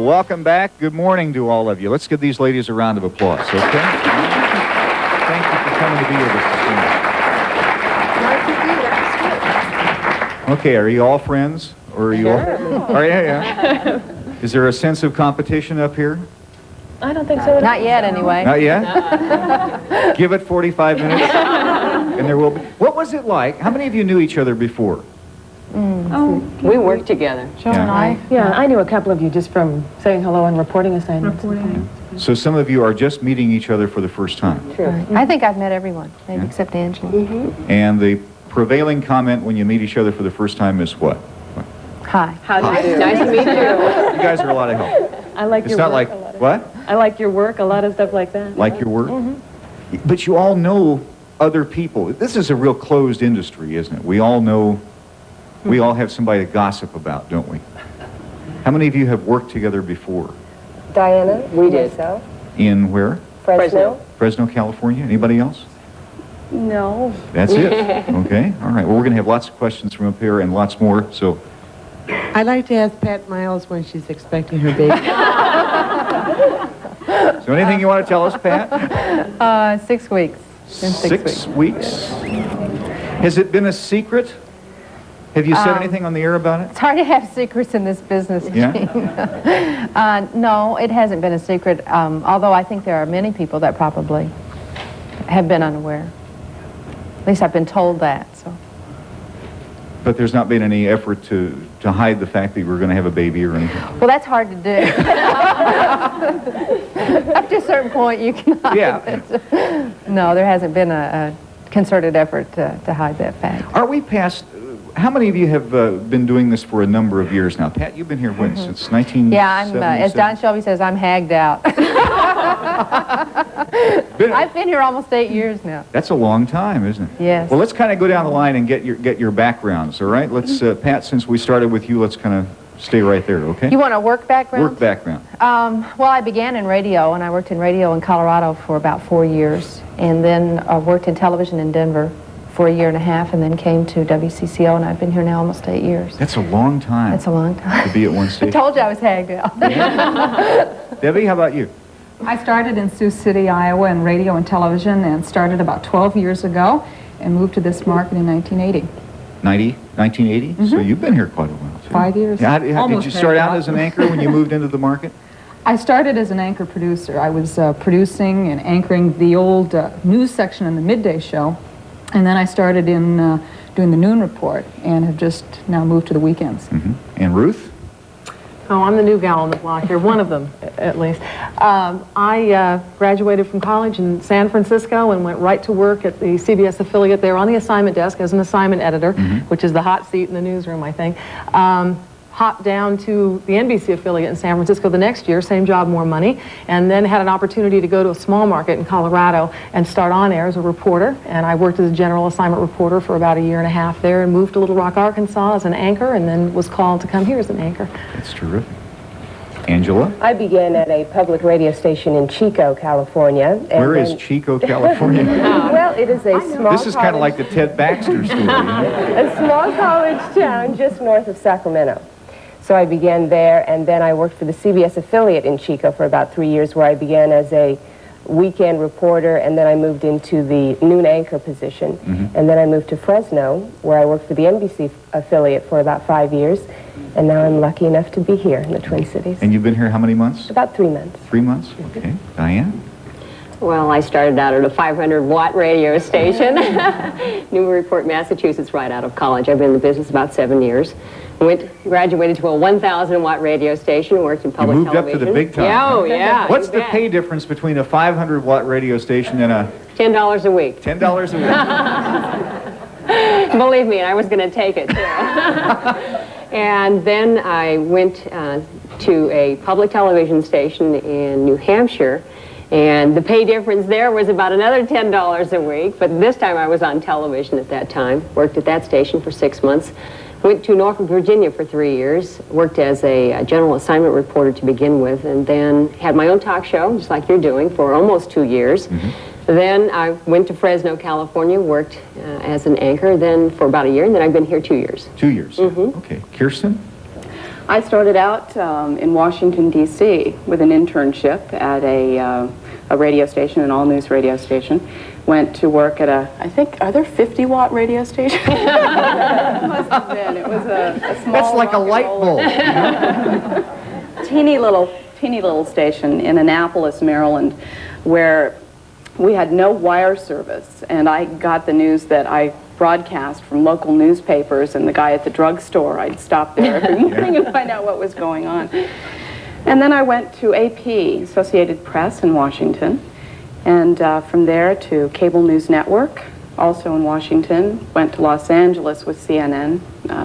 Well, welcome back. Good morning to all of you. Let's give these ladies a round of applause, okay? Thank you for coming to be with us this morning. Okay, are you all friends? Or are you all... Oh, yeah. Is there a sense of competition up here? I don't think so. Not yet, anyway. Not yet? Give it 45 minutes, and there will be... What was it like? How many of you knew each other before? We worked together. Joe and I. Yeah, I knew a couple of you just from saying hello and reporting assignments. So some of you are just meeting each other for the first time. True. I think I've met everyone, maybe except Angela. And the prevailing comment when you meet each other for the first time is what? Hi. How do you do? Nice to meet you. You guys are a lot of help. I like It's your not work like, a lot. what? I like your work, a lot of stuff like that. Like your work? But you all know other people. This is a real closed industry, isn't it? We all know, we all have somebody to gossip about, don't we? How many of you have worked together before? Diana, We did. myself, In where? Fresno. Fresno, California? Anybody else? No. That's it. Okay. All right. Well, we're going to have lots of questions from up here and lots more, so... I'd like to ask Pat Miles when she's expecting her baby. So anything you want to tell us, Pat? 6 weeks. In 6 weeks? Has it been a secret? Have you said anything on the air about it? It's hard to have secrets in this business, Yeah? Gene. No, it hasn't been a secret, although I think there are many people that probably have been unaware. At least I've been told that, so. But there's not been any effort to hide the fact that you were going to have a baby or anything? Well, that's hard to do. Up to a certain point, you can hide it. No, there hasn't been a concerted effort to hide that fact. Are we past... How many of you have been doing this for a number of years now? Pat, you've been here when? Since 1977? Yeah, I'm, as Don Shelby says, I'm hagged out. I've been here almost 8 years now. That's a long time, isn't it? Yes. Well, let's kind of go down the line and get your backgrounds, all right? Let's, Pat, since we started with you, let's kind of stay right there, okay? You want a work background? Work background. Well, I began in radio, and I worked in radio in Colorado for about 4 years, and then worked in television in Denver for 1.5 years, and then came to WCCO, and I've been here now almost 8 years. That's a long time. That's a long time. To be at one I station. told you I was hagged out. Debbie, how about you? I started in Sioux City, Iowa in radio and television and started about 12 years ago and moved to this market in 1980. 1980? So you've been here quite a while, too. 5 years. Yeah, did Almost you start out hagged as an anchor when you moved into the market? I started as an anchor producer. I was producing and anchoring the old news section in the midday show, and then I started in doing the noon report and have just now moved to the weekends. And Ruth? Oh, I'm the new gal on the block here, one of them, at least. I graduated from college in San Francisco and went right to work at the CBS affiliate there on the assignment desk as an assignment editor, which is the hot seat in the newsroom, I think. Hopped down to the NBC affiliate in San Francisco the next year, same job, more money, and then had an opportunity to go to a small market in Colorado and start on air as a reporter. And I worked as a general assignment reporter for about 1.5 years there and moved to Little Rock, Arkansas as an anchor, and then was called to come here as an anchor. That's terrific. Angela? I began at a public radio station in Chico, California. Where is Chico, California? Well, it is a small This is kind of like the Ted Baxter story. a small college town just north of Sacramento. So I began there, and then I worked for the CBS affiliate in Chico for about 3 years, where I began as a weekend reporter, and then I moved into the noon anchor position. And then I moved to Fresno, where I worked for the NBC affiliate for about 5 years, and now I'm lucky enough to be here in the Twin Cities. And you've been here how many months? About 3 months. 3 months? Okay. Diane? Well, I started out at a 500-watt radio station, Newburyport, Massachusetts, right out of college. I've been in the business about 7 years. Graduated to a 1,000-watt radio station, worked in public television. You moved up to the big time. Yeah, oh, yeah. What's the pay difference between a 500-watt radio station and a... $10 a week. $10 a week? Believe me, I was going to take it, too. And then I went to a public television station in New Hampshire, and the pay difference there was about another $10 a week, but this time I was on television at that time. Worked at that station for 6 months. Went to Norfolk, Virginia for 3 years, worked as a general assignment reporter to begin with, and then had my own talk show, just like you're doing, for almost 2 years. Then I went to Fresno, California, worked as an anchor, then for about 1 year, and then I've been here 2 years. 2 years. Okay. Kirsten? I started out in Washington, D.C. with an internship at a radio station, an all-news radio station. Went to work at I think, are there 50-watt radio stations? Must have been. It was a small That's like a rock and light roller. bulb. teeny little station in Annapolis, Maryland, where we had no wire service, and I got the news that I broadcast from local newspapers, and the guy at the drugstore, I'd stop there every morning and find out what was going on. And then I went to AP, Associated Press in Washington, and from there to Cable News Network, also in Washington. Went to Los Angeles with CNN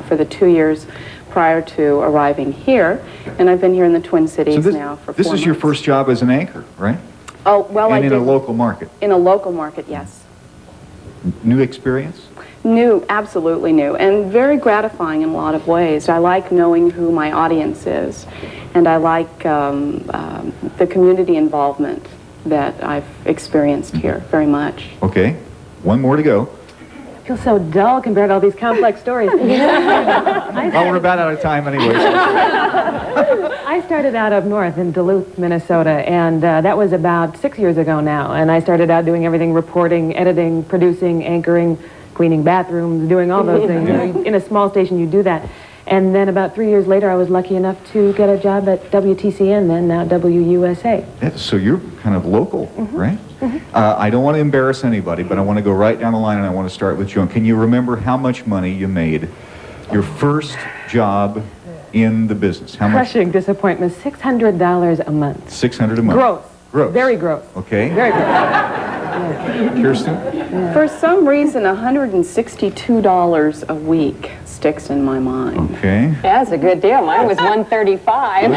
for the 2 years prior to arriving here, and I've been here in the Twin Cities now for 4 months. This is your first job as an anchor, right? Oh, well, and I in did. a local market. In a local market, yes. New experience? New, absolutely new, and very gratifying in a lot of ways. I like knowing who my audience is, and I like the community involvement that I've experienced here very much. Okay, one more to go. I feel so dull compared to all these complex stories. Well, we're about out of time anyway. I started out up north in Duluth, Minnesota, and that was about 6 years ago now. And I started out doing everything, reporting, editing, producing, anchoring, cleaning bathrooms, doing all those things. You know, in a small station, you do that. And then about 3 years later, I was lucky enough to get a job at WTCN, then now WUSA. Yeah, so you're kind of local, right? I don't want to embarrass anybody, but I want to go right down the line, and I want to start with Joan. Can you remember how much money you made your first job in the business? How much? Crushing disappointment, $600 a month. $600 a month. Gross. Gross. Very gross. Okay. Very gross. Kirsten? For some reason, $162 a week sticks in my mind. Okay. That's a good deal. Mine was 135.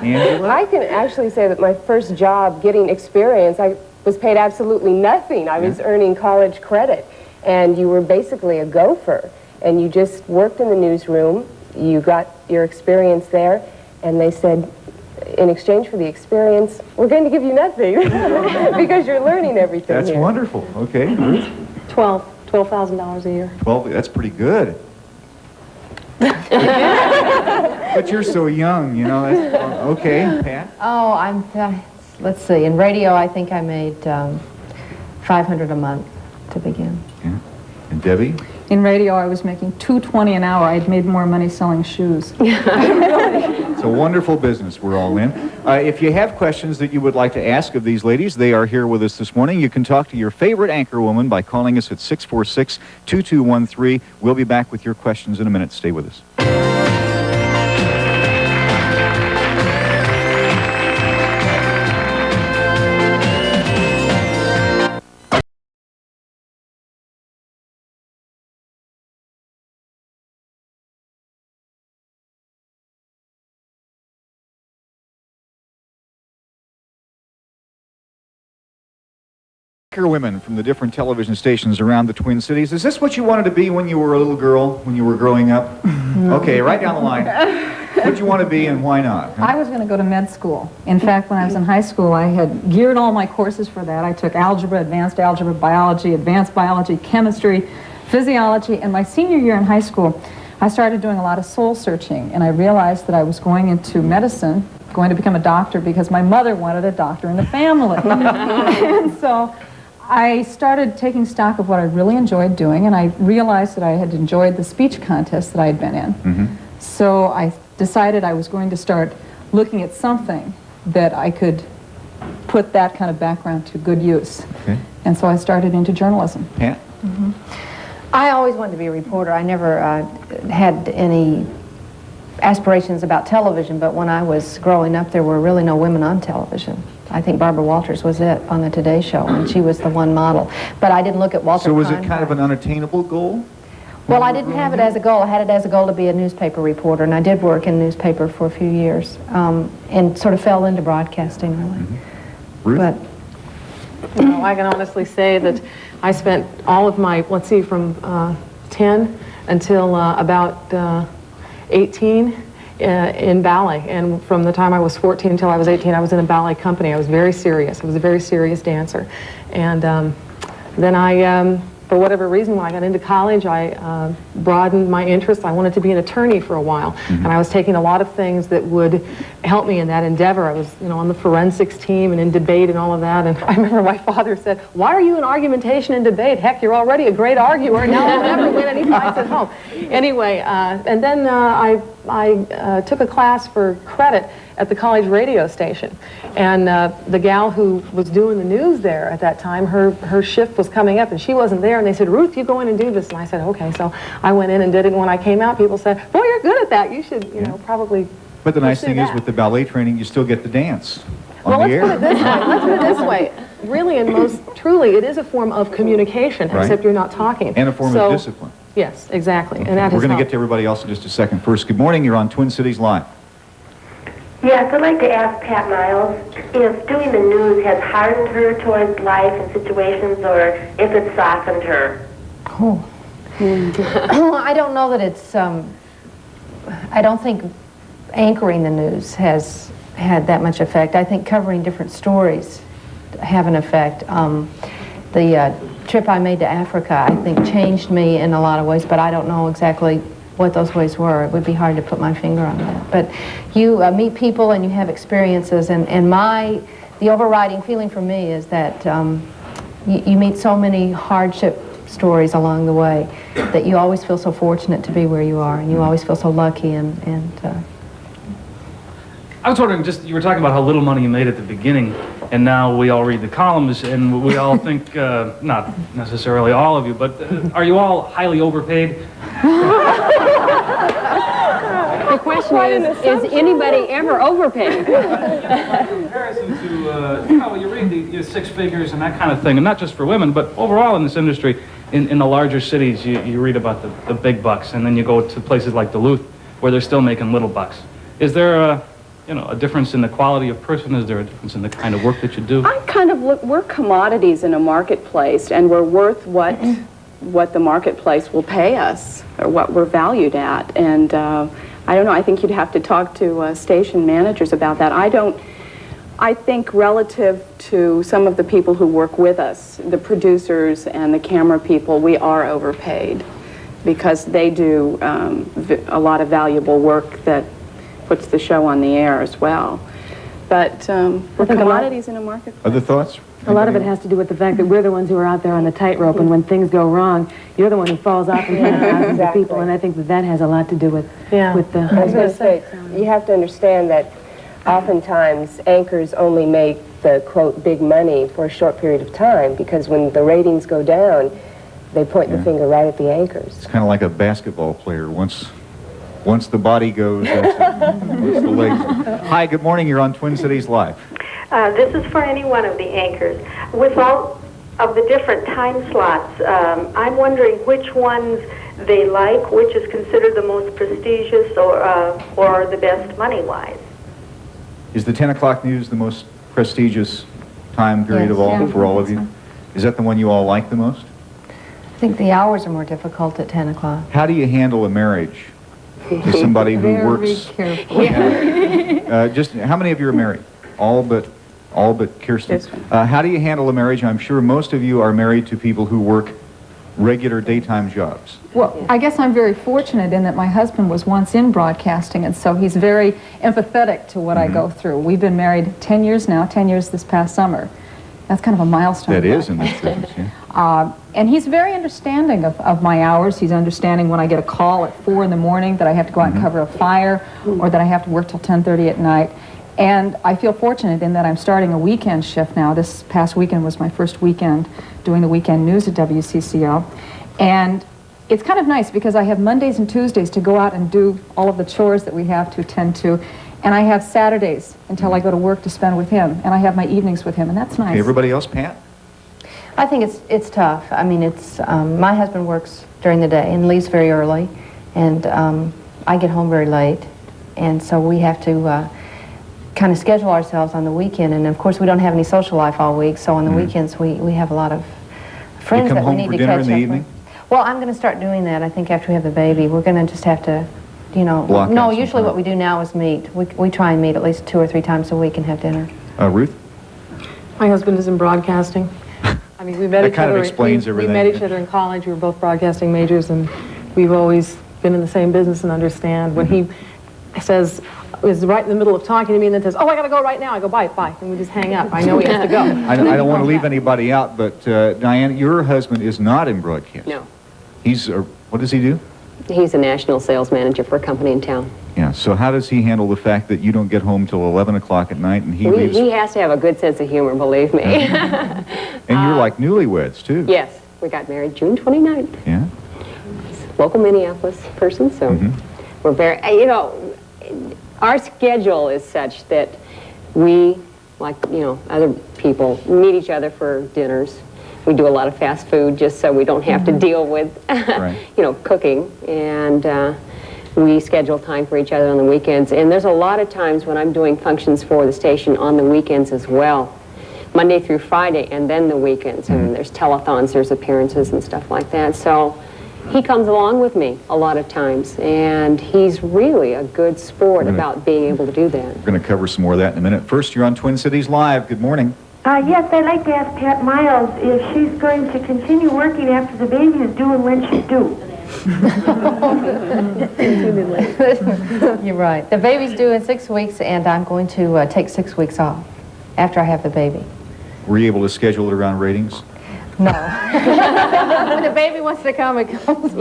Angela? I can actually say that my first job getting experience, I was paid absolutely nothing. I was earning college credit, and you were basically a gopher, and you just worked in the newsroom, you got your experience there, and they said, in exchange for the experience, we're going to give you nothing because you're learning everything That's here. wonderful. Okay. Ruth? $12,000 a year. 12, that's pretty good. But you're so young, you know. That's, okay, Pat? Oh, let's see, in radio I think I made $500 a month to begin. Yeah. And Debbie? In radio, I was making $2.20 an hour. I'd made more money selling shoes. It's a wonderful business we're all in. If you have questions that you would like to ask of these ladies, they are here with us this morning. You can talk to your favorite anchor woman by calling us at 646-2213. We'll be back with your questions in a minute. Stay with us. Anchor women from the different television stations around the Twin Cities. Is this what you wanted to be when you were a little girl, when you were growing up? Okay, right down the line. What'd you want to be and why not? I was going to go to med school. In fact, when I was in high school, I had geared all my courses for that. I took algebra, advanced biology, chemistry, physiology, and my senior year in high school, I started doing a lot of soul searching, and I realized that I was going into medicine, going to become a doctor, because my mother wanted a doctor in the family. And so I started taking stock of what I really enjoyed doing, and I realized that I had enjoyed the speech contest that I had been in. So I decided I was going to start looking at something that I could put that kind of background to good use. Okay. And so I started into journalism. Pat? I always wanted to be a reporter. I never had any aspirations about television, but when I was growing up, there were really no women on television. I think Barbara Walters was it on the Today Show, and she was the one model. But I didn't look at Walter So was it Cronkite. kind of an unattainable goal? Well, I didn't have it as a goal. I had it as a goal to be a newspaper reporter, and I did work in newspaper for a few years, and sort of fell into broadcasting, really. Ruth? But You know, I can honestly say that I spent all of my, let's see, from 10 until about 18 in ballet. And from the time I was 14 until I was 18, I was in a ballet company. I was very serious. I was a very serious dancer. And then I for whatever reason, when I got into college, I broadened my interest. I wanted to be an attorney for a while, and I was taking a lot of things that would help me in that endeavor. I was, on the forensics team and in debate and all of that, and I remember my father said, "Why are you in argumentation and debate? Heck, you're already a great arguer, and now I'll never win any fights at home." Anyway, and then I took a class for credit at the college radio station, and the gal who was doing the news there at that time, her shift was coming up and she wasn't there, and they said, "Ruth, you go in and do this." And I said, "Okay." So I went in and did it, and when I came out, people said, "Boy, you're good at that. You should, probably." But the nice pursue thing is that." with the ballet training, you still get to dance on Well, the let's air. put it this way. Let's put it this way. Really, and most truly, it is a form of communication, Right. except you're not talking. And a form So- of discipline. Yes, exactly. Okay. And that We're has going to get helped. to everybody else in just a second. First, good morning. You're on Twin Cities Live. Yes, I'd like to ask Pat Miles if doing the news has hardened her towards life and situations, or if it softened her. Oh. I don't know that it's, I don't think anchoring the news has had that much effect. I think covering different stories have an effect. The trip I made to Africa, I think, changed me in a lot of ways, but I don't know exactly what those ways were. It would be hard to put my finger on that. But you meet people and you have experiences, and the overriding feeling for me is that you meet so many hardship stories along the way that you always feel so fortunate to be where you are, and you always feel so lucky. And I was wondering, you were talking about how little money you made at the beginning, and now we all read the columns, and we all think, not necessarily all of you, but are you all highly overpaid? The question is anybody ever overpaid? In comparison to, you read the six figures and that kind of thing, and not just for women, but overall in this industry, in the larger cities, you read about the big bucks, and then you go to places like Duluth, where they're still making little bucks. Is there a difference in the quality of person? Is there a difference in the kind of work that you do? I kind of look, we're commodities in a marketplace, and we're worth what the marketplace will pay us, or what we're valued at. And I don't know, I think you'd have to talk to station managers about that. I think relative to some of the people who work with us, the producers and the camera people, we are overpaid because they do a lot of valuable work that puts the show on the air as well. But we're commodities in a marketplace. Other thoughts? A lot of it has to do with the fact that we're the ones who are out there on the tightrope, and when things go wrong, you're the one who falls off in front of thousands of Exactly. people, and I think that has a lot to do with the... I was going to say, you have to understand that oftentimes anchors only make the, quote, big money for a short period of time, because when the ratings go down, they point the finger right at the anchors. It's kind of like a basketball player. Once the body goes, that's it. Once the legs. Hi, good morning. You're on Twin Cities Live. This is for any one of the anchors. With all of the different time slots, I'm wondering which ones they like, which is considered the most prestigious or the best money-wise. Is the 10 o'clock news the most prestigious time period of all for all of you? Is that the one you all like the most? I think the hours are more difficult at 10 o'clock. How do you handle a marriage to somebody who works? Very careful. Just how many of you are married? All but Kirsten. How do you handle a marriage? I'm sure most of you are married to people who work regular daytime jobs. Well, I guess I'm very fortunate in that my husband was once in broadcasting, and so he's very empathetic to what I go through. We've been married 10 years now, 10 years this past summer. That's kind of a milestone. That is in this business, yeah. And he's very understanding of my hours. He's understanding when I get a call at 4 in the morning that I have to go out and cover a fire, or that I have to work till 10:30 at night. And I feel fortunate in that I'm starting a weekend shift now. This past weekend was my first weekend doing the weekend news at WCCO. And it's kind of nice because I have Mondays and Tuesdays to go out and do all of the chores that we have to attend to. And I have Saturdays until I go to work to spend with him. And I have my evenings with him, and that's nice. Okay, everybody else, Pat? I think it's tough. I mean, it's my husband works during the day and leaves very early, and I get home very late, and so we have to kind of schedule ourselves on the weekend. And of course, we don't have any social life all week, so on the weekends we have a lot of friends that we need to catch up with. You come home for dinner in the evening? Well, I'm going to start doing that. I think after we have the baby, we're going to just have to, Block no. out some Usually, time. what we do now is meet. We try and meet at least 2 or 3 times a week and have dinner. Ruth? My husband is in broadcasting. I mean, we met That each kind of other. explains we everything. met each other in college. We were both broadcasting majors, and we've always been in the same business and understand. When he says, is right in the middle of talking to me and then says, oh, I got to go right now. I go, bye, bye. And we just hang up. I know he has to go. I don't want to leave anybody out, but Diane, your husband is not in broadcast. No. He's, what does he do? He's a national sales manager for a company in town. Yeah, so how does he handle the fact that you don't get home till 11 o'clock at night and he leaves? He has to have a good sense of humor, believe me. And you're like newlyweds, too. Yes, we got married June 29th. Yeah? Local Minneapolis person, so we're very, you know, our schedule is such that we, like, you know, other people, meet each other for dinners. We do a lot of fast food just so we don't have to deal with, you know, cooking. And we schedule time for each other on the weekends. And there's a lot of times when I'm doing functions for the station on the weekends as well. Monday through Friday and then the weekends. And there's telethons, there's appearances and stuff like that. So he comes along with me a lot of times. And he's really a good sport about being able to do that. We're going to cover some more of that in a minute. First, you're on Twin Cities Live. Good morning. Yes, I'd like to ask Pat Miles if she's going to continue working after the baby is due and when she's due. You're right. The baby's due in 6 weeks, and I'm going to take 6 weeks off after I have the baby. Were you able to schedule it around ratings? No. When the baby wants to come, it comes.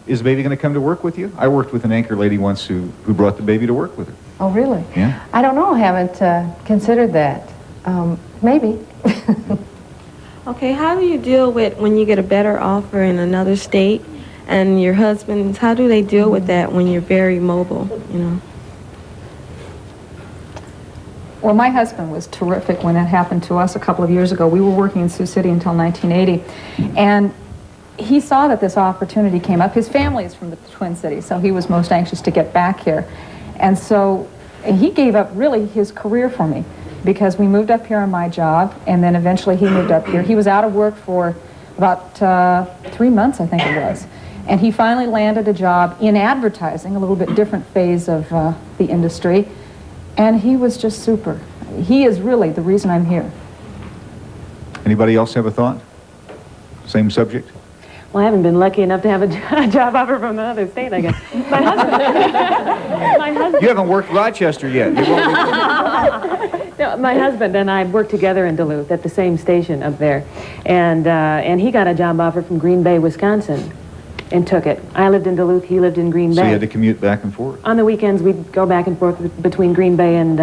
Is the baby going to come to work with you? I worked with an anchor lady once who brought the baby to work with her. Oh, really? Yeah. I don't know. I haven't considered that. Maybe. Okay, how do you deal with when you get a better offer in another state and your husband, how do they deal with that when you're very mobile, you know? Well, my husband was terrific when it happened to us a couple of years ago. We were working in Sioux City until 1980, and he saw that this opportunity came up. His family is from the Twin Cities, so he was most anxious to get back here. And so he gave up really his career for me because we moved up here on my job, and then eventually he moved up here. He was out of work for about 3 months, I think it was. And he finally landed a job in advertising, a little bit different phase of the industry. And he was just super. He is really the reason I'm here. Anybody else have a thought? Same subject? Well, I haven't been lucky enough to have a job offer from another state, I guess. My husband, You haven't worked Rochester yet. You won't no, my husband and I worked together in Duluth at the same station up there. And he got a job offer from Green Bay, Wisconsin, and took it. I lived in Duluth, he lived in Green Bay. So you had to commute back and forth? On the weekends, we'd go back and forth between Green Bay and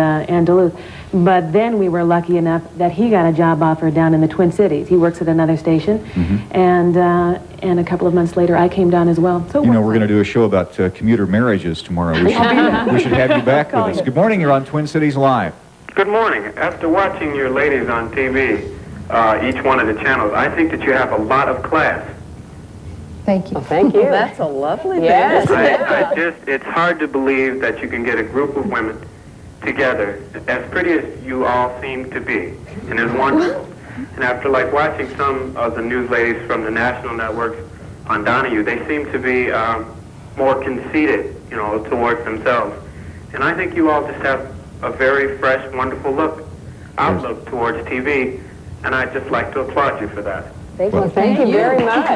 Duluth. But then we were lucky enough that he got a job offer down in the Twin Cities. He works at another station. And a couple of months later, I came down as well. So you know, we're going to do a show about commuter marriages tomorrow. We should have you back with us. Good morning. You're on Twin Cities Live. Good morning. After watching your ladies on TV, each one of the channels, I think that you have a lot of class. Thank you. Oh, thank you. That's a lovely Yes. It's hard to believe that you can get a group of women together, as pretty as you all seem to be, and it's wonderful. And after like watching some of the news ladies from the national networks on Donahue, they seem to be more conceited, you know, towards themselves. And I think you all just have a very fresh, wonderful outlook towards TV, and I'd just like to applaud you for that. Thank you very much.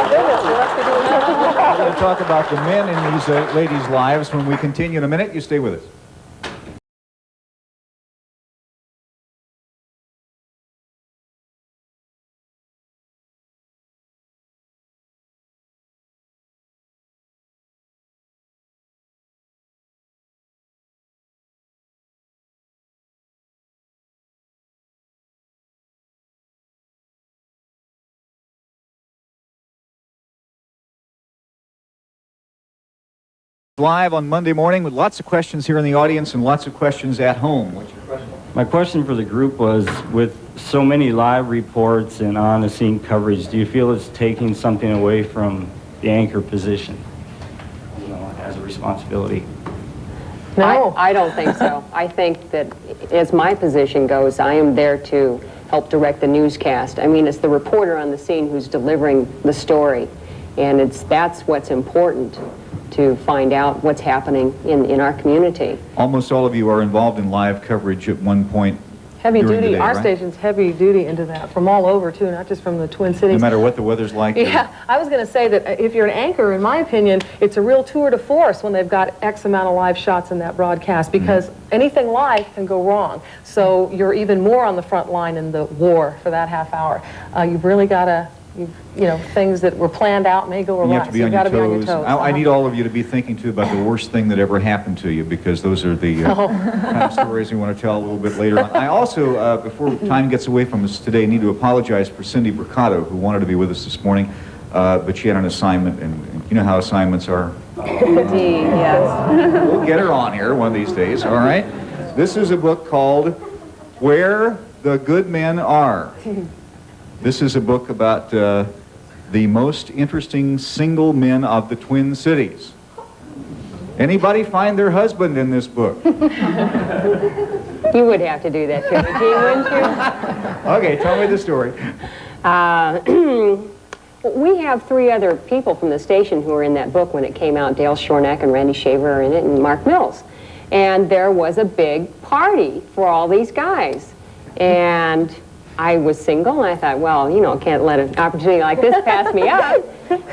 We're going to talk about the men in these ladies' lives when we continue in a minute. You stay with us. Live on Monday morning with lots of questions here in the audience and lots of questions at home. What's your question? My question for the group was, with so many live reports and on-the-scene coverage, do you feel it's taking something away from the anchor position, you know, as a responsibility? No, I don't think so. I think that as my position goes, I am there to help direct the newscast. I mean, it's the reporter on the scene who's delivering the story, and that's what's important, to find out what's happening in our community. Almost all of you are involved in live coverage at one point Heavy during the duty, day, our right? station's heavy duty into that, from all over too, not just from the Twin Cities. No matter what the weather's like? Yeah, I was going to say that if you're an anchor, in my opinion, it's a real tour de force when they've got X amount of live shots in that broadcast, because anything live can go wrong. So you're even more on the front line in the war for that half hour. You've really got to, you know, things that were planned out may go awry. You have to be, so on, you've your got to be on your toes. toes. I need all of you to be thinking, too, about the worst thing that ever happened to you, because those are the kind of stories we want to tell a little bit later on. I also, before time gets away from us today, need to apologize for Cindy Bricado, who wanted to be with us this morning, but she had an assignment, and you know how assignments are. Indeed, yes. We'll get her on here one of these days, all right? This is a book called Where the Good Men Are. This is a book about the most interesting single men of the Twin Cities. Anybody find their husband in this book? You would have to do that too, Gene, wouldn't you? Okay, tell me the story. We have 3 other people from the station who were in that book when it came out. Dale Shornack and Randy Shaver are in it, and Mark Mills. And there was a big party for all these guys. And I was single, and I thought, well, you know, can't let an opportunity like this pass me up.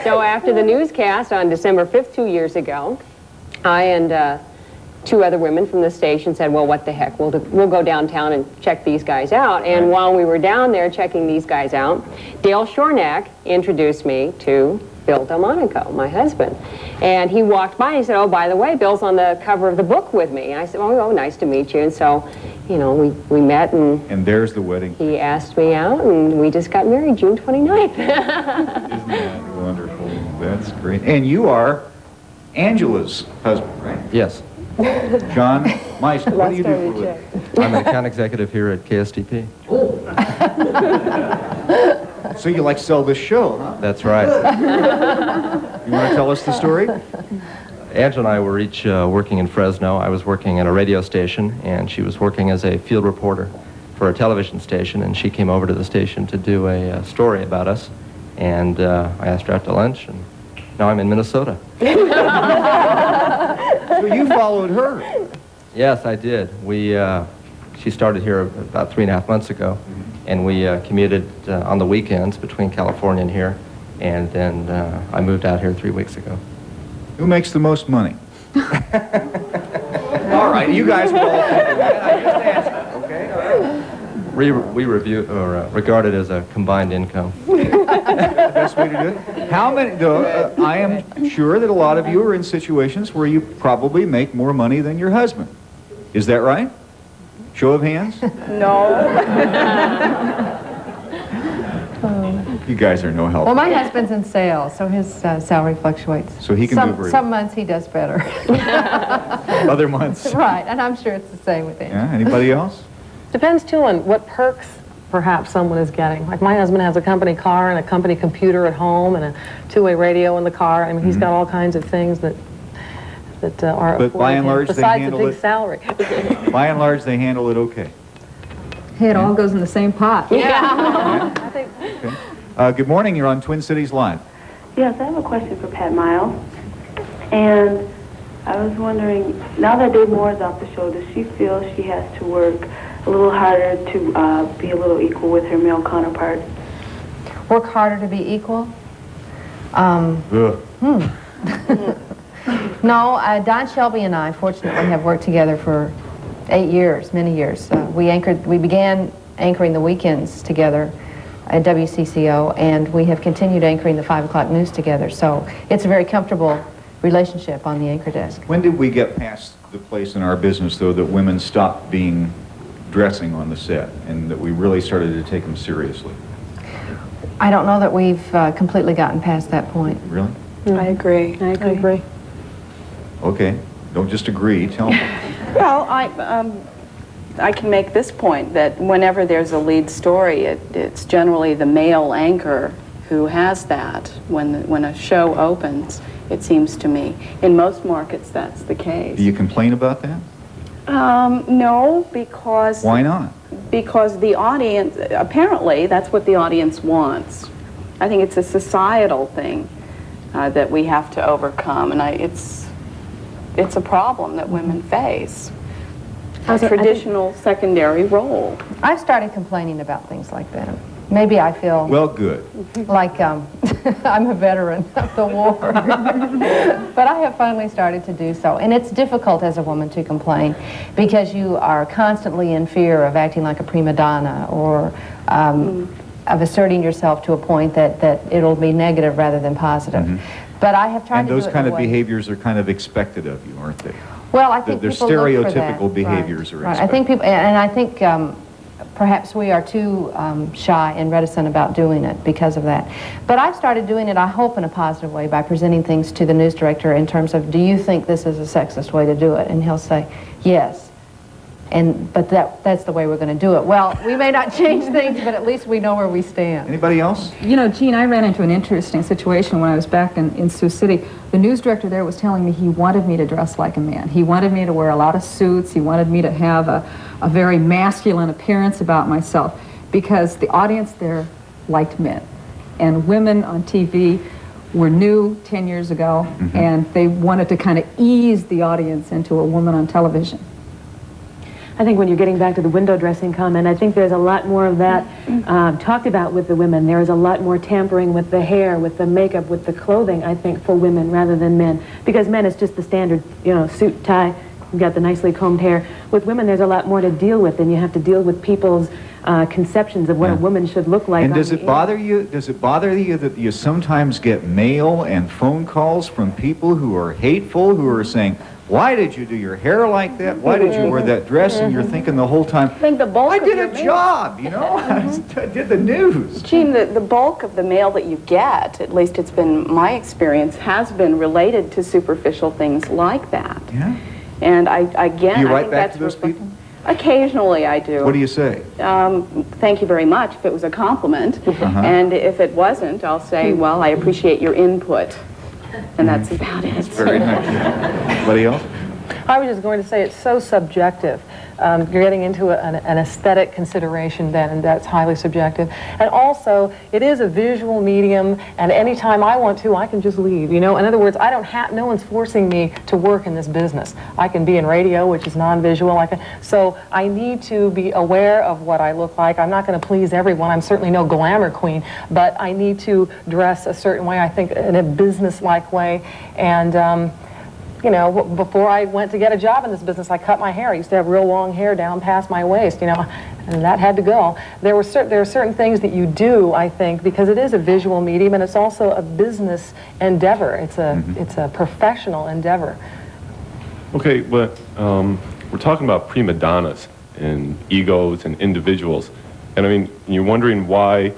So after the newscast on December 5th, 2 years ago, I and 2 other women from the station said, well, what the heck, we'll go downtown and check these guys out. And while we were down there checking these guys out, Dale Shornack introduced me to Bill Delmonico, my husband. And he walked by and he said, oh, by the way, Bill's on the cover of the book with me. And I said, oh, nice to meet you. And so, you know, we met, and there's the wedding. He asked me out, and we just got married June 29th. Isn't that wonderful? That's great. And you are Angela's husband, right? Yes. John Meister, what do you do for a living? I'm an account executive here at KSTP. So you like sell this show, huh? That's right. You want to tell us the story? Angela and I were each working in Fresno. I was working at a radio station, and she was working as a field reporter for a television station, and she came over to the station to do a story about us. And I asked her out to lunch, and now I'm in Minnesota. So you followed her? Yes, I did. She started here about 3.5 months ago, and we commuted on the weekends between California and here, and then I moved out here 3 weeks ago. Who makes the most money? All right, you guys were all thinking that. I just asked, okay? All right. We regard it as a combined income. The best way to do it. How many? I am sure that a lot of you are in situations where you probably make more money than your husband. Is that right? Show of hands. You guys are no help. Well, my husband's in sales, so his salary fluctuates. So he can do very Some months he does better. Other months. Right, and I'm sure it's the same with him. Yeah. Anybody else? Depends too on what perks perhaps someone is getting. Like my husband has a company car and a company computer at home and a 2-way radio in the car. I mean, he's got all kinds of things that are But by and large, they besides the handle big it. salary. By and large, they handle it okay. Hey, it all goes in the same pot. Yeah. I think. Okay. Good morning. You're on Twin Cities Live. Yes, I have a question for Pat Miles. And I was wondering, now that Dave Moore is off the show, does she feel she has to work a little harder to be a little equal with her male counterpart? Work harder to be equal? No, Don Shelby and I, fortunately, have worked together for 8 years, many years. We began anchoring the weekends together at WCCO, and we have continued anchoring the 5 o'clock news together. So it's a very comfortable relationship on the anchor desk. When did we get past the place in our business, though, that women stopped dressing on the set, and that we really started to take them seriously? I don't know that we've completely gotten past that point. Really? I agree. I agree. Okay. Don't just agree. Tell me. Well, I can make this point that whenever there's a lead story, it's generally the male anchor who has that when a show opens, it seems to me. In most markets, that's the case. Do you complain about that? No, because... Why not? Because the audience, apparently, that's what the audience wants. I think it's a societal thing that we have to overcome, and it's a problem that women face. traditional secondary role. I've started complaining about things like that. Maybe I feel Well, good. like I'm a veteran of the war. But I have finally started to do so. And it's difficult as a woman to complain because you are constantly in fear of acting like a prima donna or of asserting yourself to a point that it'll be negative rather than positive. But I have tried And to do those it kind in a of way. behaviors are kind of expected of you, aren't they? Well, I think Their people look for that. stereotypical behaviors are Right. expected. I think people, and I think perhaps we are too shy and reticent about doing it because of that. But I've started doing it, I hope, in a positive way by presenting things to the news director in terms of, do you think this is a sexist way to do it? And he'll say, yes. But that's the way we're going to do it. Well, we may not change things, but at least we know where we stand. Anybody else? You know, Gene, I ran into an interesting situation when I was back in Sioux City. The news director there was telling me he wanted me to dress like a man. He wanted me to wear a lot of suits. He wanted me to have a very masculine appearance about myself because the audience there liked men. And women on TV were new 10 years ago, and they wanted to kind of ease the audience into a woman on television. I think when you're getting back to the window dressing comment, I think there's a lot more of that talked about with the women. There is a lot more tampering with the hair, with the makeup, with the clothing, I think, for women rather than men. Because men, it's just the standard, you know, suit, tie, you've got the nicely combed hair. With women, there's a lot more to deal with, and you have to deal with people's conceptions of what a woman should look like. And does it bother you? Does it bother you that you sometimes get mail and phone calls from people who are hateful, who are saying, why did you do your hair like that? Why did you wear that dress? And you're thinking the whole time, I think the bulk I of did your a mail- job, you know? I did the news. Gene, the bulk of the mail that you get, at least it's been my experience, has been related to superficial things like that. Yeah. And I Do you write think back that's to those people? Occasionally I do. What do you say? Thank you very much if it was a compliment. And if it wasn't, I'll say, well, I appreciate your input. And that's about it. Very nice. Anybody else? I was just going to say it's so subjective. You're getting into an aesthetic consideration then, and that's highly subjective. And also, it is a visual medium, and anytime I want to, I can just leave, you know? In other words, I don't have, no one's forcing me to work in this business. I can be in radio, which is non-visual. So I need to be aware of what I look like. I'm not going to please everyone. I'm certainly no glamour queen, but I need to dress a certain way, I think, in a business-like way. And, you know, before I went to get a job in this business, I cut my hair. I used to have real long hair down past my waist, you know, and that had to go. There are certain things that you do, I think, because it is a visual medium and it's also a business endeavor. It's a professional endeavor. Okay, but we're talking about prima donnas and egos and individuals. And I mean, you're wondering why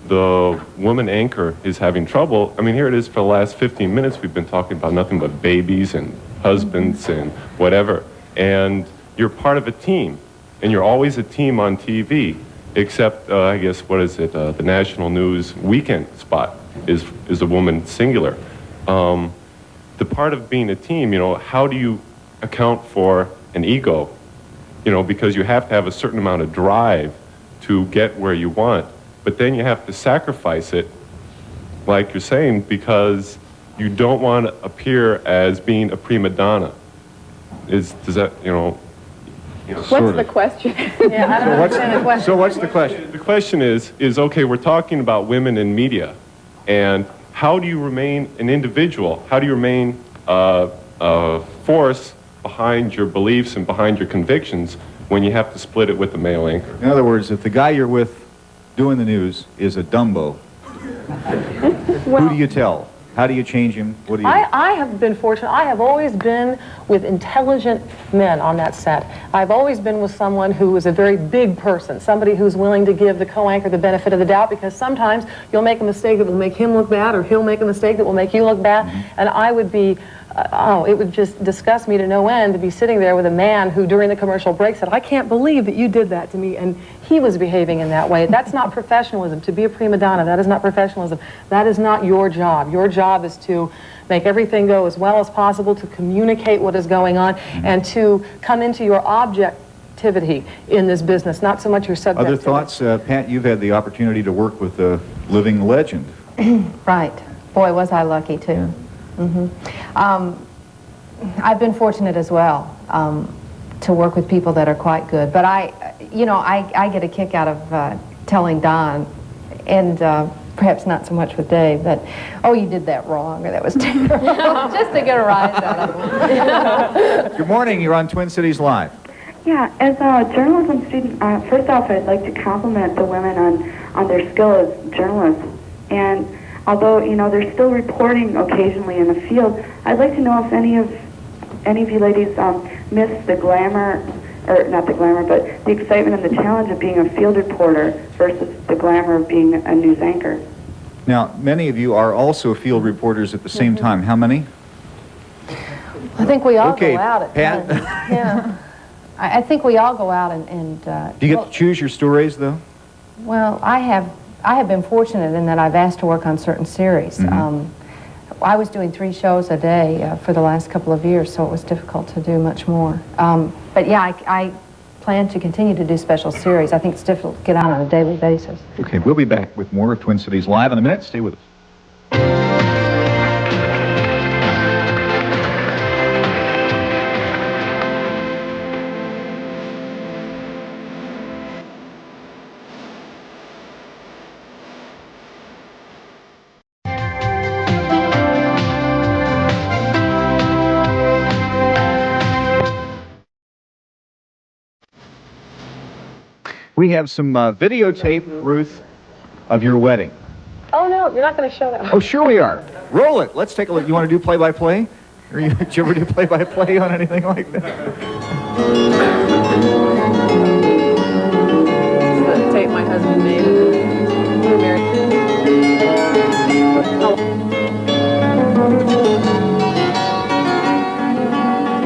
the woman anchor is having trouble. I mean, here it is for the last 15 minutes. We've been talking about nothing but babies and husbands and whatever. And you're part of a team. And you're always a team on TV, except, I guess, what is it? The national news weekend spot is a woman singular. The part of being a team, you know, how do you account for an ego? You know, because you have to have a certain amount of drive to get where you want. But then you have to sacrifice it, like you're saying, because you don't want to appear as being a prima donna. Does that, you know What's the question? Yeah, I don't understand the question. So what's the question? The question is, okay, we're talking about women in media, and how do you remain an individual? How do you remain a force behind your beliefs and behind your convictions when you have to split it with the male anchor? In other words, if the guy you're with doing the news is a Dumbo, who do you tell? How do you change him? What do you do? I have been fortunate. I have always been with intelligent men on that set. I've always been with someone who is a very big person, somebody who's willing to give the co-anchor the benefit of the doubt, because sometimes you'll make a mistake that will make him look bad, or he'll make a mistake that will make you look bad, and I would be it would just disgust me to no end to be sitting there with a man who during the commercial break said, I can't believe that you did that to me, and he was behaving in that way. That's not professionalism. To be a prima donna, that is not professionalism. That is not your job. Your job is to make everything go as well as possible, to communicate what is going on, and to come into your objectivity in this business, not so much your subjectivity. Other thoughts? Pat, you've had the opportunity to work with a living legend. Right. Boy, was I lucky, too. I've been fortunate as well to work with people that are quite good. But I get a kick out of telling Don, and perhaps not so much with Dave, that, oh, you did that wrong, or that was terrible, just to get a rise out of them. Good morning. You're on Twin Cities Live. Yeah, as a journalism student, first off, I'd like to compliment the women on their skill as journalists. And although, they're still reporting occasionally in the field, I'd like to know if any of you ladies miss the glamour, or not the glamour, but the excitement and the challenge of being a field reporter versus the glamour of being a news anchor. Now, many of you are also field reporters at the same time. How many? I think we all Okay, go out at Pat. times. Yeah. I think we all go out and Do you get to choose your stories, though? well, I have been fortunate in that I've asked to work on certain series. I was doing 3 shows a day for the last couple of years, so it was difficult to do much more. But yeah, I plan to continue to do special series. I think it's difficult to get out on a daily basis. Okay, we'll be back with more of Twin Cities Live in a minute. Stay with us. We have some videotape, Ruth, of your wedding. Oh, no, you're not going to show that. Oh, sure we are. Roll it. Let's take a look. You want to do play-by-play? Or did you ever do play-by-play on anything like that? This is the tape my husband made. We were married.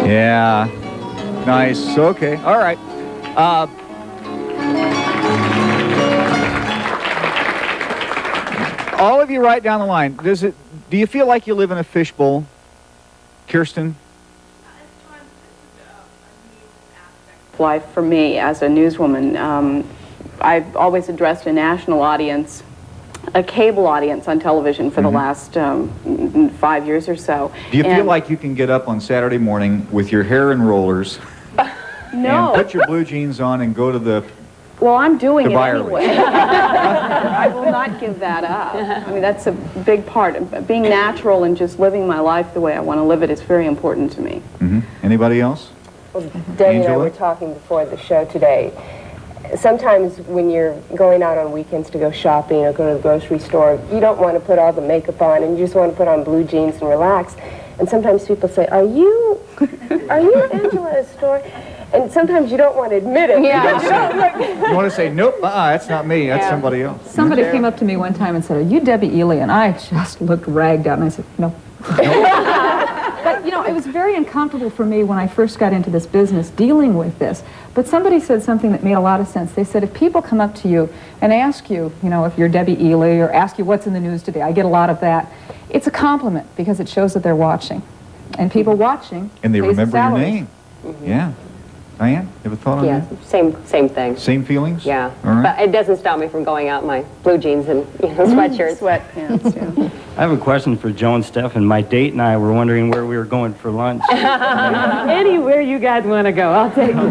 Yeah. Nice. Okay. All right. All of you right down the line. Do you feel like you live in a fishbowl? Kirsten? Life for me as a newswoman. I've always addressed a national audience, a cable audience on television for the last 5 years or so. Do you feel like you can get up on Saturday morning with your hair in rollers No. and put your blue jeans on and go to the... Well, I'm doing The it buyer anyway. I will not give that up. I mean, that's a big part. Being natural and just living my life the way I want to live it is very important to me. Anybody else? Well, Dave and I were talking before the show today. Sometimes when you're going out on weekends to go shopping or go to the grocery store, you don't want to put all the makeup on and you just want to put on blue jeans and relax. And sometimes people say, are you Angela Astor? And sometimes you don't want to admit it. Yeah. You want to say, nope, that's not me, that's somebody else. Somebody came up to me one time and said, are you Debbie Ely? And I just looked ragged out, and I said, no. But, it was very uncomfortable for me when I first got into this business dealing with this. But somebody said something that made a lot of sense. They said, if people come up to you and ask you, if you're Debbie Ely, or ask you what's in the news today, I get a lot of that. It's a compliment because it shows that they're watching. And people watching And they pays the remember your salaries. name. Yeah. Diane, you have a thought on Yeah, that? same thing. Same feelings? Yeah. All right. But it doesn't stop me from going out in my blue jeans and sweatshirts. Sweatpants, yeah. I have a question for Joe and Stephen. My date and I were wondering where we were going for lunch. Anywhere you guys want to go, I'll take you.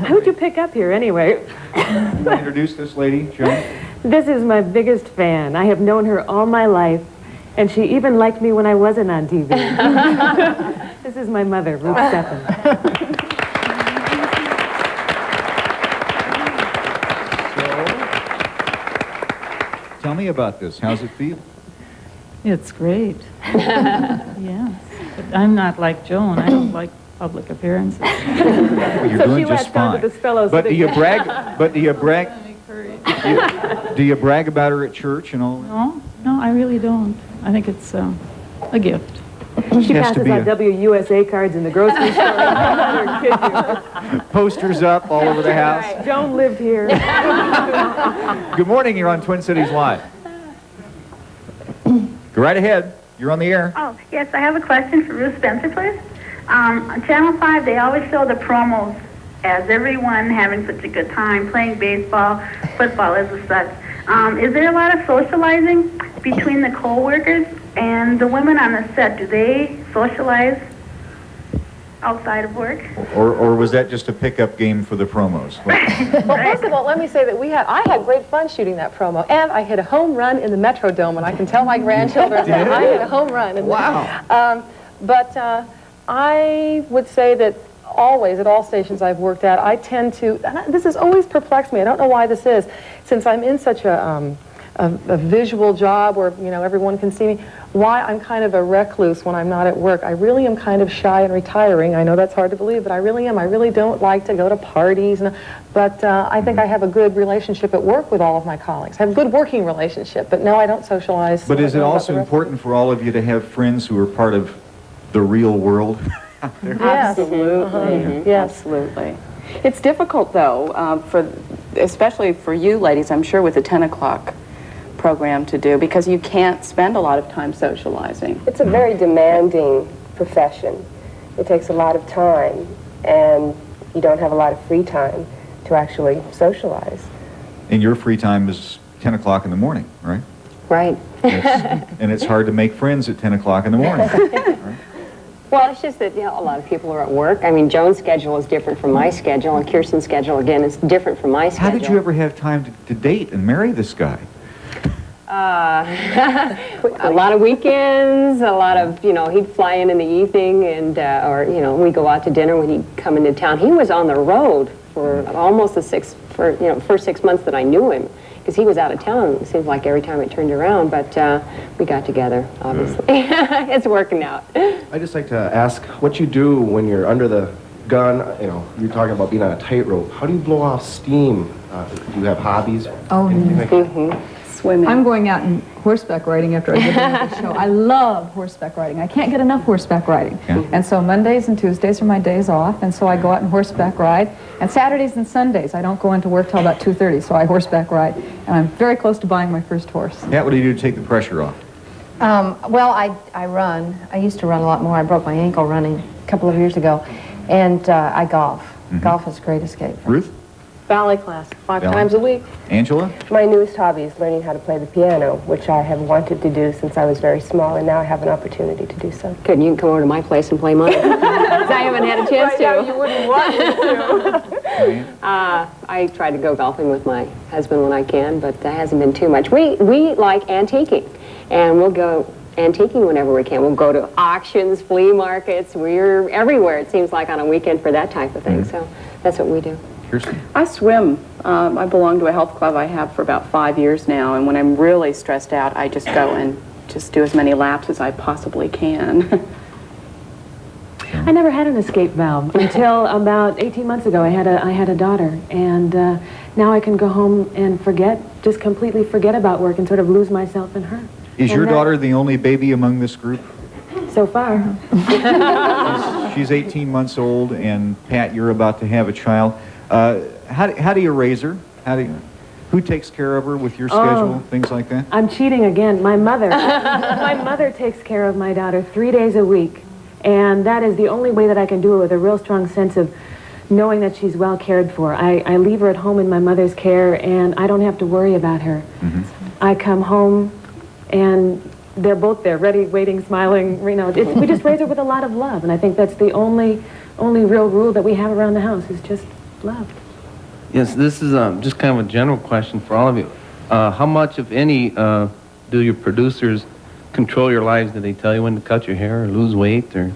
Who'd you pick up here anyway? Can I introduce this lady, Joe? This is my biggest fan. I have known her all my life, and she even liked me when I wasn't on TV. This is my mother, Ruth Steffen. Tell me about this. How's it feel? It's great. Yes. But I'm not like Joan. I don't like public appearances. Well, you're doing just fine. But do you brag? But do you brag? Do you brag about her at church and all that? No, I really don't. I think it's a gift. She Has to passes be out a- WUSA cards in the grocery store. I don't kid you. Posters up all over the house. Joan lived here. Good morning. You're on Twin Cities Live. Go right ahead. You're on the air. Oh, yes, I have a question for Ruth Spencer, please. On Channel 5, they always show the promos as everyone having such a good time, playing baseball, football as such. Is there a lot of socializing between the co-workers and the women on the set? Do they socialize outside of work. Or was that just a pickup game for the promos? Well, first of all, let me say that I had great fun shooting that promo, and I hit a home run in the Metrodome, and I can tell my grandchildren that I hit a home run. Wow. But I would say that always, at all stations I've worked at, I tend to, this has always perplexed me, I don't know why this is, since I'm in such a visual job where, you know, everyone can see me, why I'm kind of a recluse when I'm not at work. I really am kind of shy and retiring. I know that's hard to believe, but I really am. I really don't like to go to parties. But I think I have a good relationship at work with all of my colleagues. I have a good working relationship, but no, I don't socialize. But is it also important for all of you to have friends who are part of the real world? Yes. Absolutely. Yes. Absolutely. It's difficult, though, especially for you ladies, I'm sure, with the 10 o'clock program to do, because you can't spend a lot of time socializing. It's a very demanding profession. It takes a lot of time, and you don't have a lot of free time to actually socialize. And your free time is 10 o'clock in the morning, right? Right. And it's hard to make friends at 10 o'clock in the morning. Right? Well, it's just that, you know, a lot of people are at work. I mean, Joan's schedule is different from my schedule, and Kirsten's schedule, again, is different from my schedule. How did you ever have time to date and marry this guy? A lot of weekends, a lot of, you know, he'd fly in the evening, and or, you know, we'd go out to dinner when he'd come into town. He was on the road for almost first 6 months that I knew him, because he was out of town, it seems like, every time I turned around, but we got together, obviously. It's working out. I'd just like to ask what you do when you're under the gun. You know, you're talking about being on a tightrope. How do you blow off steam? Do you have hobbies? Oh, anything like that? Swimming. I'm going out and horseback riding after I get done with the show. I love horseback riding. I can't get enough horseback riding. Yeah. And so Mondays and Tuesdays are my days off, and so I go out and horseback ride. And Saturdays and Sundays, I don't go into work till about 2:30, so I horseback ride. And I'm very close to buying my first horse. Pat, what do you do to take the pressure off? Well, I run. I used to run a lot more. I broke my ankle running a couple of years ago. And I golf. Golf is a great escape. Ruth? Ballet class, 5 Ballet. times a week. Angela? My newest hobby is learning how to play the piano, which I have wanted to do since I was very small, and now I have an opportunity to do so. Good, you can come over to my place and play mine. 'Cause I haven't had a chance to. Right now you wouldn't want me to. I try to go golfing with my husband when I can, but that hasn't been too much. We like antiquing, and we'll go antiquing whenever we can. We'll go to auctions, flea markets. We're everywhere, it seems like, on a weekend for that type of thing. So that's what we do. Kirsten? I swim. I belong to a health club I have for about 5 years now, and when I'm really stressed out, I just go and just do as many laps as I possibly can. I never had an escape valve until about 18 months ago. I had a daughter, and now I can go home and just completely forget about work and sort of lose myself in her. Is your daughter the only baby among this group? So far. She's 18 months old, and Pat, you're about to have a child. How do you raise her? Who takes care of her with your schedule, things like that? I'm cheating again. My mother takes care of my daughter 3 days a week, and that is the only way that I can do it, with a real strong sense of knowing that she's well cared for. I leave her at home in my mother's care, and I don't have to worry about her. I come home, and they're both there, ready, waiting, smiling. You know, we just raise her with a lot of love, and I think that's the only real rule that we have around the house, is just love. Yes, this is just kind of a general question for all of you. How much, if any, do your producers control your lives? Do they tell you when to cut your hair or lose weight? Or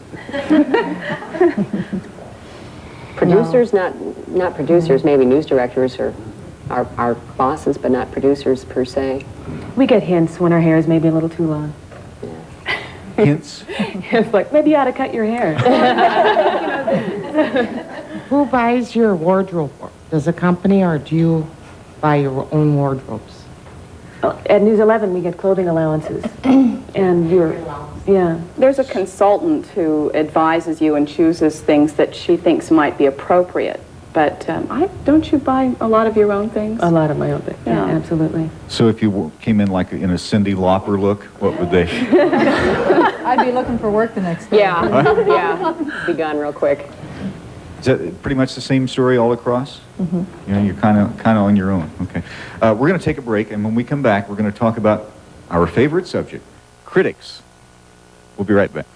Producers, not producers, maybe news directors or our bosses, but not producers per se. We get hints when our hair is maybe a little too long. Hints? It's like, maybe you ought to cut your hair. Who buys your wardrobe? Does a company, or do you buy your own wardrobes? At News 11, we get clothing allowances. And There's a consultant who advises you and chooses things that she thinks might be appropriate. But don't you buy a lot of your own things? A lot of my own things, yeah, absolutely. So if you came in like in a Cyndi Lauper look, what would they? I'd be looking for work the next day. Yeah, be gone real quick. Is that pretty much the same story all across? You know, you're kind of on your own. Okay. We're going to take a break, and when we come back, we're going to talk about our favorite subject, critics. We'll be right back.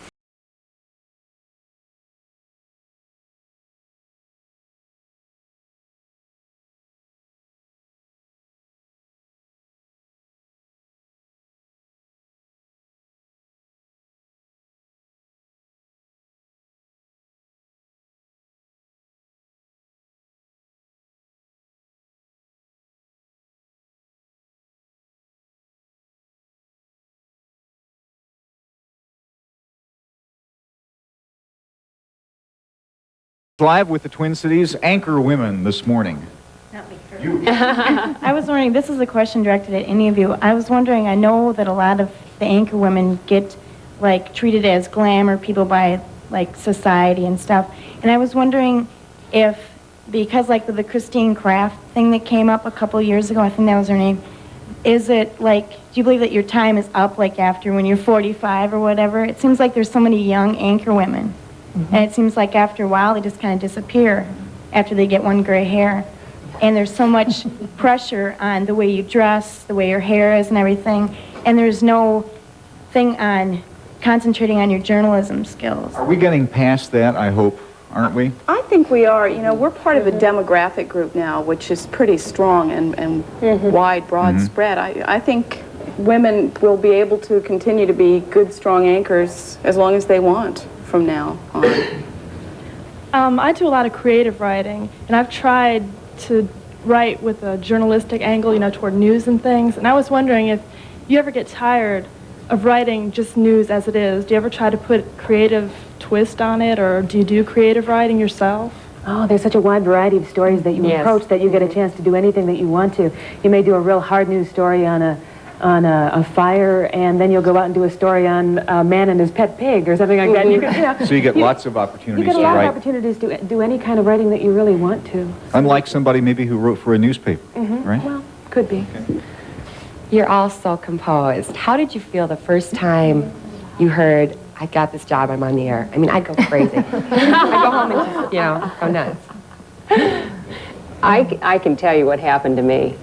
Live with the Twin Cities anchor women this morning. I was wondering, this is a question directed at any of you. I was wondering, I know that a lot of the anchor women get like treated as glamour people by like society and stuff. And I was wondering if, because like with the Christine Kraft thing that came up a couple years ago, I think that was her name, is it like, do you believe that your time is up like after when you're 45 or whatever? It seems like there's so many young anchor women. And it seems like after a while they just kind of disappear after they get one gray hair. And there's so much pressure on the way you dress, the way your hair is and everything. And there's no thing on concentrating on your journalism skills. Are we getting past that, I hope, aren't we? I think we are. You know, we're part of a demographic group now, which is pretty strong and wide, broad spread. I think women will be able to continue to be good, strong anchors as long as they want from now on. I do a lot of creative writing, and I've tried to write with a journalistic angle, you know, toward news and things. And I was wondering if you ever get tired of writing just news as it is. Do you ever try to put creative twist on it, or do you do creative writing yourself? Oh, there's such a wide variety of stories that you approach that you get a chance to do anything that you want to. You may do a real hard news story on a fire, and then you'll go out and do a story on a man and his pet pig or something like that. And you can, you know, So you get lots of opportunities you get a to lot write. of opportunities to do any kind of writing that you really want to. Unlike somebody maybe who wrote for a newspaper, right? Well, could be. You're all so composed. How did you feel the first time you heard, I got this job, I'm on the air? I mean, I'd go crazy. I'd go home and just, you know, go nuts. I can tell you what happened to me.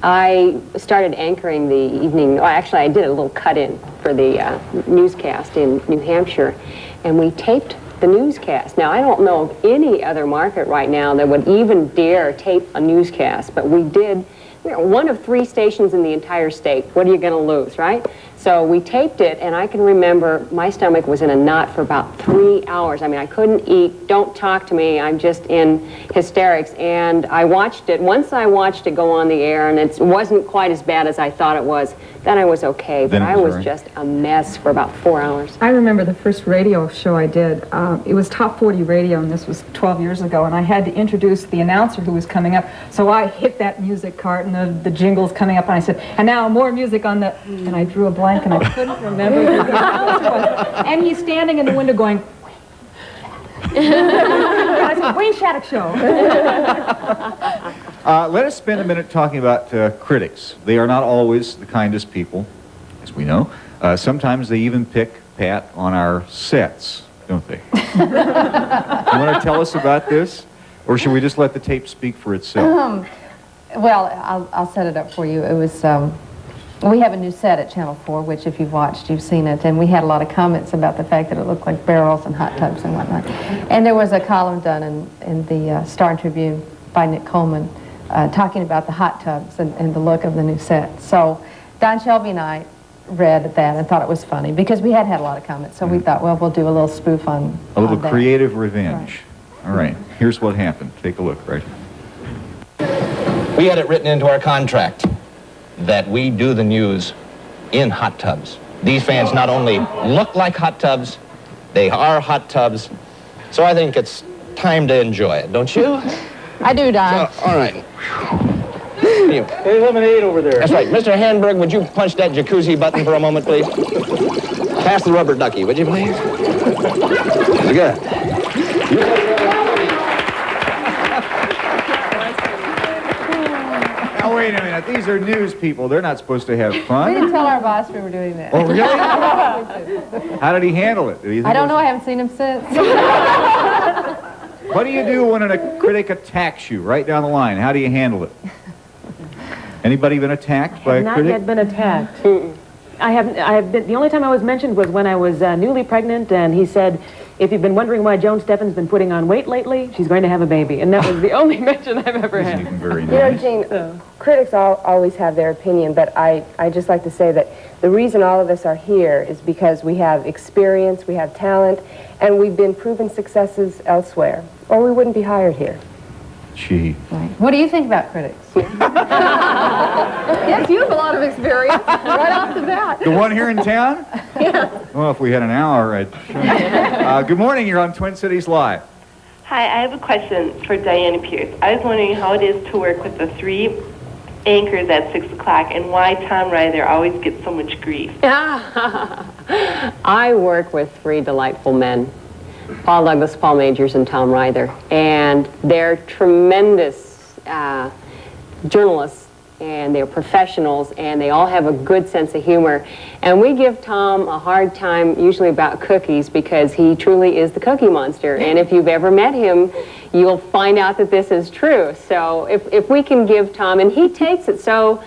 I started anchoring the evening, well, actually I did a little cut-in for the newscast in New Hampshire, and we taped the newscast. Now, I don't know of any other market right now that would even dare tape a newscast, but we did. We're one of 3 stations in the entire state. What are you going to lose, right? So we taped it, and I can remember my stomach was in a knot for about 3 hours. I mean, I couldn't eat. Don't talk to me. I'm just in hysterics. And I watched it. Once I watched it go on the air, and it wasn't quite as bad as I thought it was, then I was okay. But I was just a mess for about 4 hours. I remember the first radio show I did. It was Top 40 Radio, and this was 12 years ago, and I had to introduce the announcer who was coming up. So I hit that music cart, and the jingle's coming up, and I said, and now more music on the... And I drew a blank, and I couldn't remember who the announcer was. And he's standing in the window going... And I said, Wayne Shattuck Show. Let us spend a minute talking about critics. They are not always the kindest people, as we know. Sometimes they even pick Pat on our sets, don't they? You want to tell us about this? Or should we just let the tape speak for itself? Well, I'll set it up for you. It was, we have a new set at Channel 4, which if you've watched, you've seen it, and we had a lot of comments about the fact that it looked like barrels and hot tubs and whatnot. And there was a column done in the Star Tribune by Nick Coleman talking about the hot tubs and the look of the new set. So Don Shelby and I read that and thought it was funny because we had a lot of comments, so we thought, well, we'll do a little spoof on A little that. creative revenge. All right, here's what happened. Take a look, right? We had it written into our contract that we do the news in hot tubs. These fans not only look like hot tubs, they are hot tubs. So I think it's time to enjoy it, don't you? I do, Don. All right. Hey, lemonade over there. That's right. Mr. Handberg, would you punch that jacuzzi button for a moment, please? Pass the rubber ducky, would you, please? Good. Now, wait a minute. These are news people. They're not supposed to have We fun. didn't tell our boss we were doing that. Oh, really? How did he handle it? I don't know. I haven't seen him since. What do you do when a critic attacks you right down the line? How do you handle it? Anybody been attacked by a Not critic? yet been attacked. I have been, the only time I was mentioned was when I was newly pregnant, and he said, if you've been wondering why Joan Steffen's been putting on weight lately, she's going to have a baby. And that was the only mention I've ever had. Very You know, Gene, critics always have their opinion, but I just like to say that the reason all of us are here is because we have experience, we have talent, and we've been proven successes elsewhere, or we wouldn't be hired here. Gee. What do you think about critics? Yes, you have a lot of experience right off the bat. The one here in town? Yeah. Well, if we had an hour, I'd... Good morning. You're on Twin Cities Live. Hi, I have a question for Diana Pierce. I was wondering how it is to work with the 3 anchors at 6 o'clock and why Tom Ryder always gets so much grief. I work with 3 delightful men, Paul Douglas, Paul Majors, and Tom Ryder, and they're tremendous journalists, and they're professionals, and they all have a good sense of humor. And we give Tom a hard time usually about cookies because he truly is the cookie monster. And if you've ever met him, you'll find out that this is true. So if we can give Tom, and he takes it so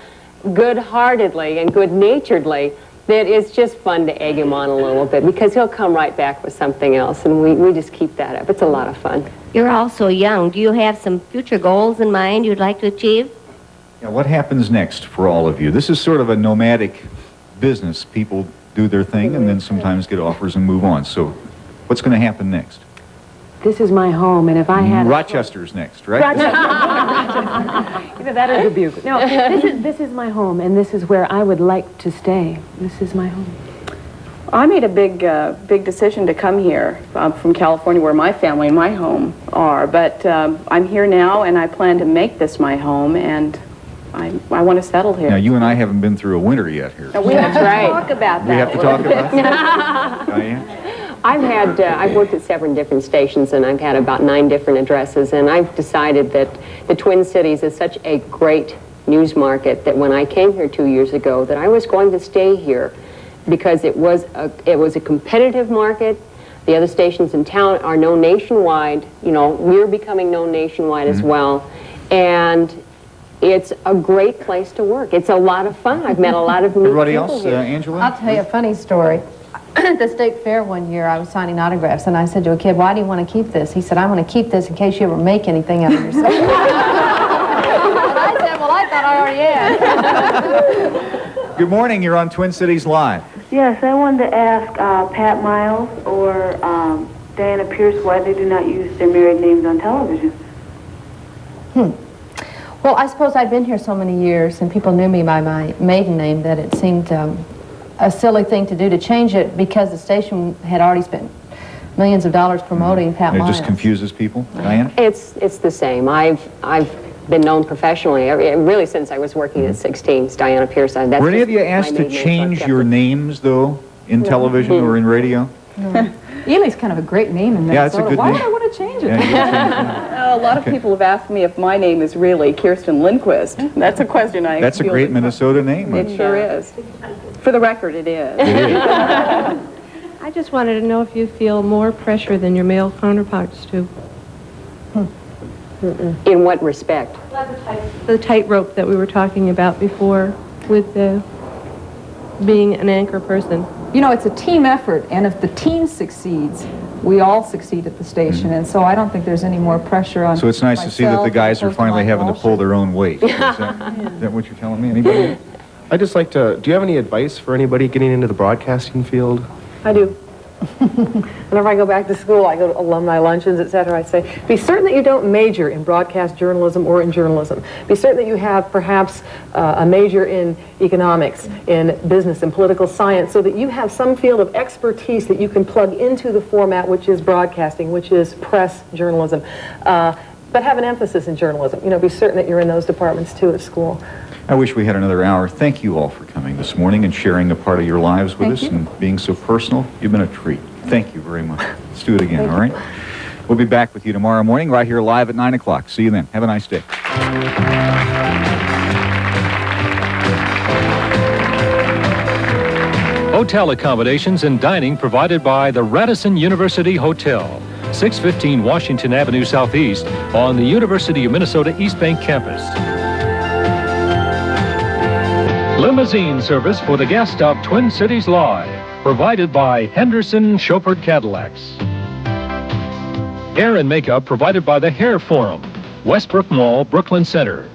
good-heartedly and good-naturedly, that it's just fun to egg him on a little bit because he'll come right back with something else, and we just keep that up. It's a lot of fun. You're also young. Do you have some future goals in mind you'd like to achieve? Now, what happens next for all of you? This is sort of a nomadic business. People do their thing and then sometimes get offers and move on. So what's going to happen next? This is my home, and if I had... Rochester's next, right? Either that or Dubuque. No, this is my home, and this is where I would like to stay. This is my home. I made a big decision to come here from California, where my family and my home are. But I'm here now, and I plan to make this my home, and I want to settle here. Now, you and I haven't been through a winter yet here. Now, we have to talk about that. We have to talk about that? Diane? I've worked at 7 different stations, and I've had about 9 different addresses, and I've decided that the Twin Cities is such a great news market that when I came here 2 years ago, that I was going to stay here because it was a competitive market. The other stations in town are known nationwide. You know, we're becoming known nationwide as well, and it's a great place to work. It's a lot of fun. I've met a lot of new Everybody people else, here. Angela? I'll tell you a funny story. At the state fair one year, I was signing autographs, and I said to a kid, "Why do you want to keep this?" He said, "I want to keep this in case you ever make anything out of yourself." And I said, "Well, I thought I already had." Good morning. You're on Twin Cities Live. Yes, I wanted to ask Pat Miles or Diana Pierce why they do not use their married names on television. Well, I suppose I'd been here so many years, and people knew me by my maiden name, that it seemed a silly thing to do to change it because the station had already spent millions of dollars promoting Pat It Miles. just confuses people. Diane? It's the same. I've been known professionally really since I was working at 16. It's Diana Pierce. That's Were any of you just my asked to maiden name, so I've change kept your it. names, though, in television or in radio? Ely's kind of a great name in Minnesota. Yeah, it's a good Why name. would I want to change it? A lot of people have asked me if my name is really Kirsten Lindquist. That's a question I That's a feel great that- Minnesota name. It sure is. For the record, it is. I just wanted to know if you feel more pressure than your male counterparts do. In what respect? The tightrope that we were talking about before with being an anchor person. You know, it's a team effort, and if the team succeeds, we all succeed at the station, and so I don't think there's any more pressure on So it's nice to see that the myself guys are opposed to finally Mike having to Walsh. pull their own weight. Is that what you're telling me? Anybody? I'd just like to, do you have any advice for anybody getting into the broadcasting field? I do. Whenever I go back to school, I go to alumni luncheons, etc. I say, be certain that you don't major in broadcast journalism or in journalism. Be certain that you have perhaps a major in economics, in business and political science, so that you have some field of expertise that you can plug into the format, which is broadcasting, which is press journalism. But have an emphasis in journalism. You know, be certain that you're in those departments too at school. I wish we had another hour. Thank you all for coming this morning and sharing a part of your lives with us and being so personal. You've been a treat. Thank you very much. Let's do it again, all right? We'll be back with you tomorrow morning right here live at 9 o'clock. See you then. Have a nice day. Hotel accommodations and dining provided by the Radisson University Hotel, 615 Washington Avenue Southeast on the University of Minnesota East Bank campus. Limousine service for the guest of Twin Cities Live, provided by Henderson Chauffeur Cadillacs. Hair and makeup provided by the Hair Forum, Westbrook Mall, Brooklyn Center.